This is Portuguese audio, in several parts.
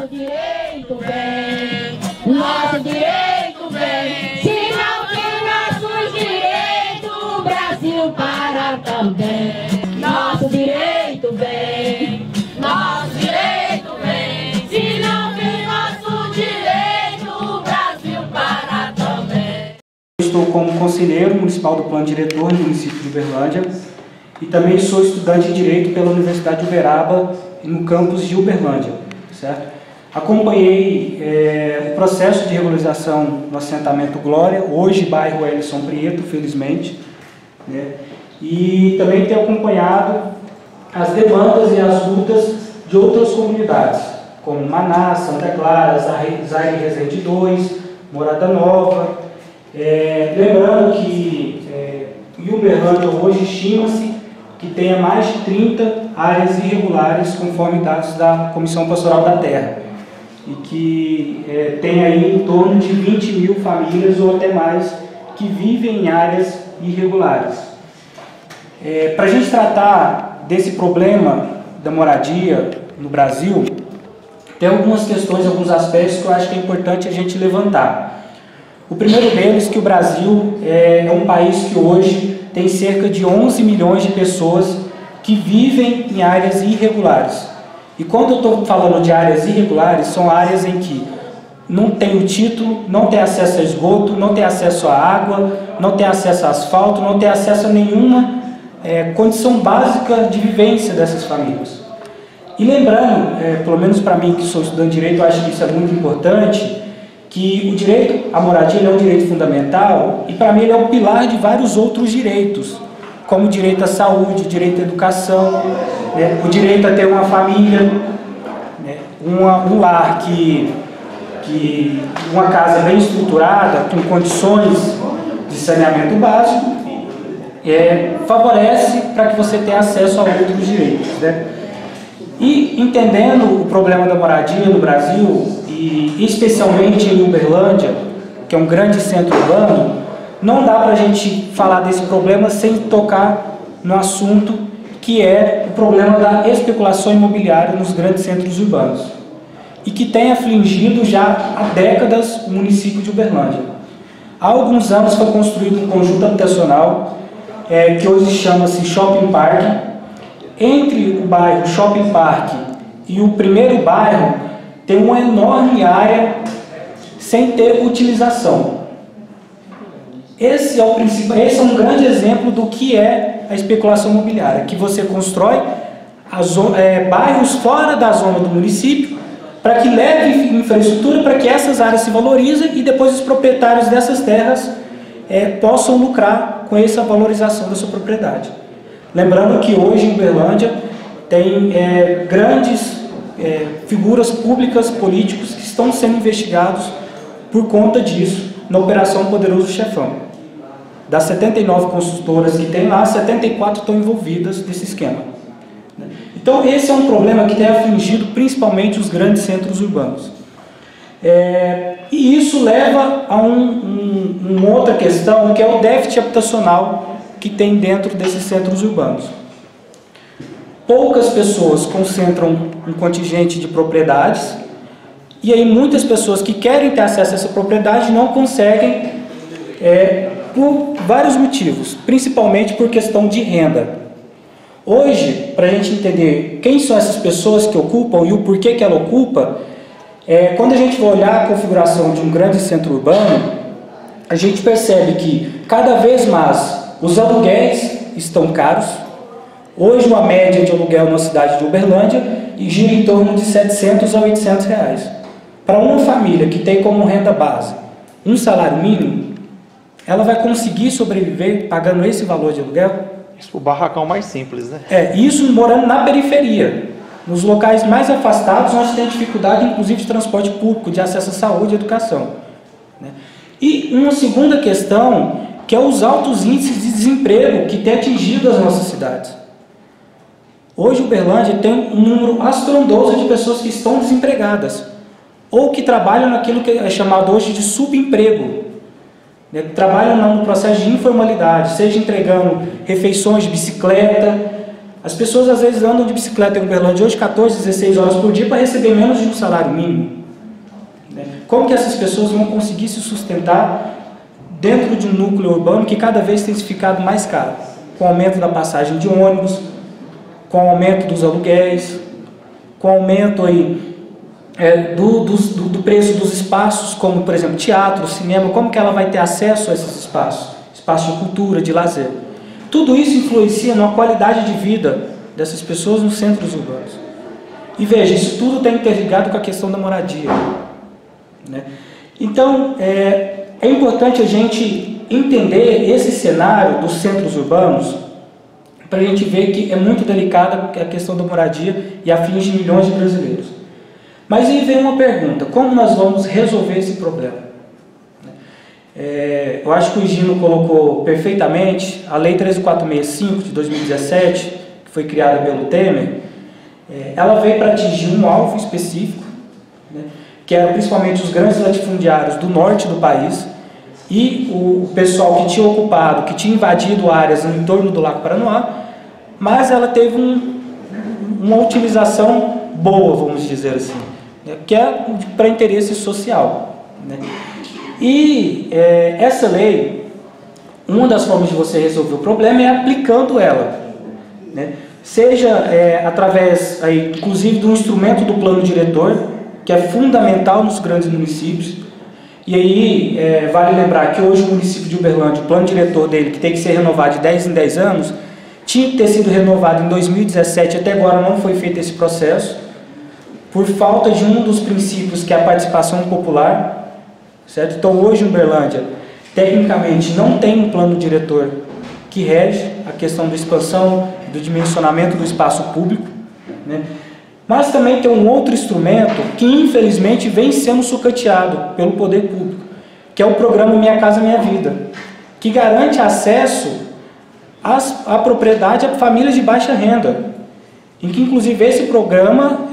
Nosso direito vem, nosso direito vem. Se não tem nossos direitos, o Brasil para também. Nosso direito vem, nosso direito vem. Se não tem nosso direito, o Brasil para também. Estou como conselheiro municipal do plano diretor do município de Uberlândia e também sou estudante de Direito pela Universidade de Uberaba, no campus de Uberlândia, certo? Acompanhei o processo de regularização no assentamento Glória, hoje bairro Elison Prieto, felizmente, né? E também tenho acompanhado as demandas e as lutas de outras comunidades, como Maná, Santa Clara, Zaire Resende 2, Morada Nova. Lembrando que em Uberlândia hoje estima-se que tenha mais de 30 áreas irregulares, conforme dados da Comissão Pastoral da Terra, e que tem aí em torno de 20 mil famílias ou até mais que vivem em áreas irregulares. Para a gente tratar desse problema da moradia no Brasil, tem algumas questões, alguns aspectos que eu acho que é importante a gente levantar. O primeiro deles é que o Brasil é um país que hoje tem cerca de 11 milhões de pessoas que vivem em áreas irregulares. E quando eu estou falando de áreas irregulares, são áreas em que não tem o título, não tem acesso a esgoto, não tem acesso à água, não tem acesso a asfalto, não tem acesso a nenhuma condição básica de vivência dessas famílias. E lembrando, pelo menos para mim que sou estudante de Direito, eu acho que isso é muito importante, que o direito à moradia é um direito fundamental e para mim ele é o pilar de vários outros direitos, como o direito à saúde, o direito à educação, né, o direito a ter uma família, né, um lar uma casa bem estruturada, com condições de saneamento básico, favorece para que você tenha acesso a outros direitos, né? E entendendo o problema da moradia no Brasil, e especialmente em Uberlândia, que é um grande centro urbano, não dá para a gente falar desse problema sem tocar no assunto que é o problema da especulação imobiliária nos grandes centros urbanos e que tem afligido já há décadas o município de Uberlândia. Há alguns anos foi construído um conjunto habitacional que hoje chama-se Shopping Park. Entre o bairro Shopping Park e o primeiro bairro tem uma enorme área sem ter utilização. Esse é um grande exemplo do que é a especulação imobiliária, que você constrói bairros fora da zona do município para que leve infraestrutura para que essas áreas se valorizem e depois os proprietários dessas terras possam lucrar com essa valorização da sua propriedade. Lembrando que hoje em Uberlândia tem grandes figuras públicas, políticos, que estão sendo investigados por conta disso, na Operação Poderoso Chefão. Das 79 consultoras que tem lá, 74 estão envolvidas nesse esquema. Então esse é um problema que tem afligido principalmente os grandes centros urbanos. E isso leva a uma outra questão, que é o déficit habitacional que tem dentro desses centros urbanos. Poucas pessoas concentram um contingente de propriedades e aí muitas pessoas que querem ter acesso a essa propriedade não conseguem por vários motivos, principalmente por questão de renda. Hoje, para a gente entender quem são essas pessoas que ocupam e o porquê que ela ocupa, quando a gente vai olhar a configuração de um grande centro urbano, a gente percebe que cada vez mais os aluguéis estão caros. Hoje uma média de aluguel na cidade de Uberlândia gira em torno de 700 a 800 reais. Para uma família que tem como renda base um salário mínimo, ela vai conseguir sobreviver pagando esse valor de aluguel? O barracão mais simples, né? Isso morando na periferia, nos locais mais afastados, onde tem dificuldade inclusive de transporte público, de acesso à saúde e educação, né? E uma segunda questão, que é os altos índices de desemprego que tem atingido as nossas cidades. Hoje, Uberlândia tem um número astrondoso de pessoas que estão desempregadas, ou que trabalham naquilo que é chamado hoje de subemprego, né? Trabalham no processo de informalidade, seja entregando refeições de bicicleta, As pessoas às vezes andam de bicicleta em Uberlândia hoje 14, 16 horas por dia para receber menos de um salário mínimo. Como que essas pessoas vão conseguir se sustentar dentro de um núcleo urbano que cada vez tem ficado mais caro? Com o aumento da passagem de ônibus, com o aumento dos aluguéis, com o aumento aí, do preço dos espaços, como por exemplo teatro, cinema, como que ela vai ter acesso a esses espaços? Espaços de cultura, de lazer. Tudo isso influencia na qualidade de vida dessas pessoas nos centros urbanos. E veja, isso tudo está interligado com a questão da moradia. Então, é importante a gente entender esse cenário dos centros urbanos para a gente ver que é muito delicada a questão da moradia e atinge milhões de brasileiros. Mas aí vem uma pergunta: como nós vamos resolver esse problema? Eu acho que o Gino colocou perfeitamente a Lei 13.465 de 2017, que foi criada pelo Temer. Ela veio para atingir um alvo específico, que eram principalmente os grandes latifundiários do norte do país e o pessoal que tinha ocupado, que tinha invadido áreas em torno do Lago Paranoá, mas ela teve uma utilização boa, vamos dizer assim, que é para interesse social. E essa lei, uma das formas de você resolver o problema é aplicando ela, seja através, inclusive, do instrumento do plano diretor, que é fundamental nos grandes municípios. E aí, vale lembrar que hoje o município de Uberlândia, o plano diretor dele, que tem que ser renovado de 10 em 10 anos, tinha que ter sido renovado em 2017, até agora não foi feito esse processo, por falta de um dos princípios, que é a participação popular, certo? Então hoje em Uberlândia, tecnicamente, não tem um plano diretor que rege a questão da expansão, do dimensionamento do espaço público, Mas também tem um outro instrumento que infelizmente vem sendo sucateado pelo poder público, que é o programa Minha Casa Minha Vida, que garante acesso à propriedade a famílias de baixa renda, em que inclusive esse programa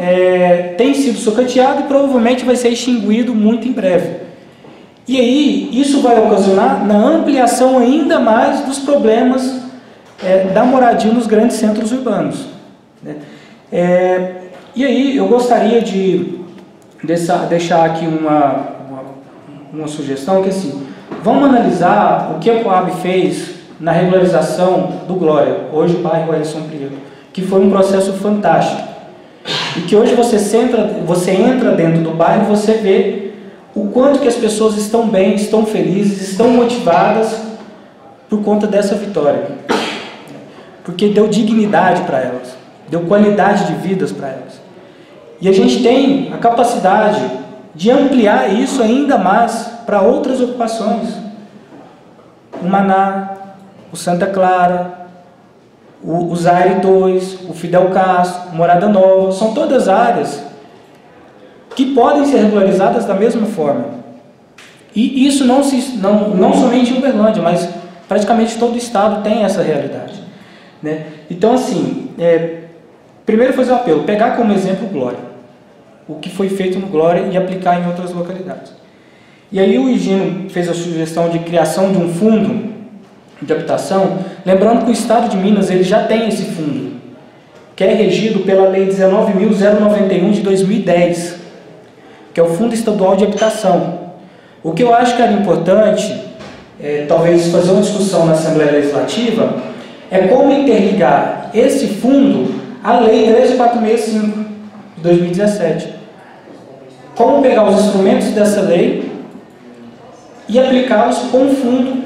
tem sido sucateado e provavelmente vai ser extinguido muito em breve. E aí isso vai ocasionar na ampliação ainda mais dos problemas da moradia nos grandes centros urbanos. E aí eu gostaria de deixar aqui uma sugestão, que assim, vamos analisar o que a Coab fez na regularização do Glória, hoje o bairro Elson Prieto, que foi um processo fantástico. E que hoje você entra dentro do bairro e você vê o quanto que as pessoas estão bem, estão felizes, estão motivadas por conta dessa vitória. Porque deu dignidade para elas, deu qualidade de vidas para elas. E a gente tem a capacidade de ampliar isso ainda mais para outras ocupações. O Maná, o Santa Clara, o Zaire 2, o Fidel Castro, Morada Nova, são todas áreas que podem ser regularizadas da mesma forma. E isso não somente em Uberlândia, mas praticamente todo o estado tem essa realidade. Então, assim, primeiro fazer um apelo, pegar como exemplo o Glória, o que foi feito no Glória, e aplicar em outras localidades. E aí o Higino fez a sugestão de criação de um fundo de habitação, lembrando que o Estado de Minas ele já tem esse fundo, que é regido pela Lei 19.091 de 2010, que é o Fundo Estadual de Habitação. O que eu acho que era importante, talvez fazer uma discussão na Assembleia Legislativa, é como interligar esse fundo à Lei 13.465 de 2017. Como pegar os instrumentos dessa lei e aplicá-los com o Fundo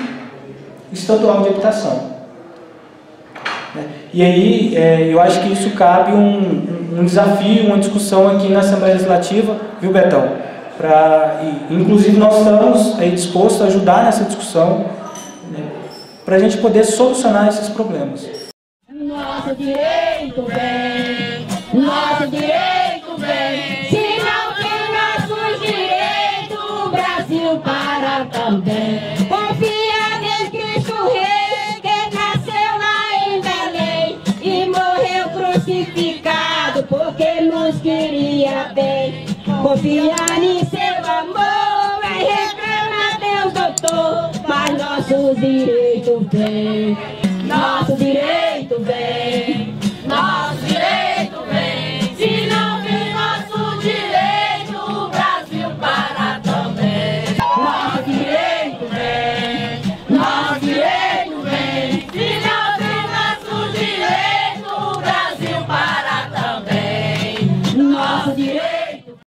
Estadual de Habitação. E aí, eu acho que isso cabe um desafio, uma discussão aqui na Assembleia Legislativa, viu, Betão? Inclusive, nós estamos aí dispostos a ajudar nessa discussão, para a gente poder solucionar esses problemas. Nosso direito vem, nosso direito vem. Se não tem nossos direitos, o Brasil para também. Confia em Cristo Rei, que nasceu lá em Belém e morreu crucificado porque nos queria bem. Confia em seu amor, reclama a Deus, doutor, mas nossos direitos vem.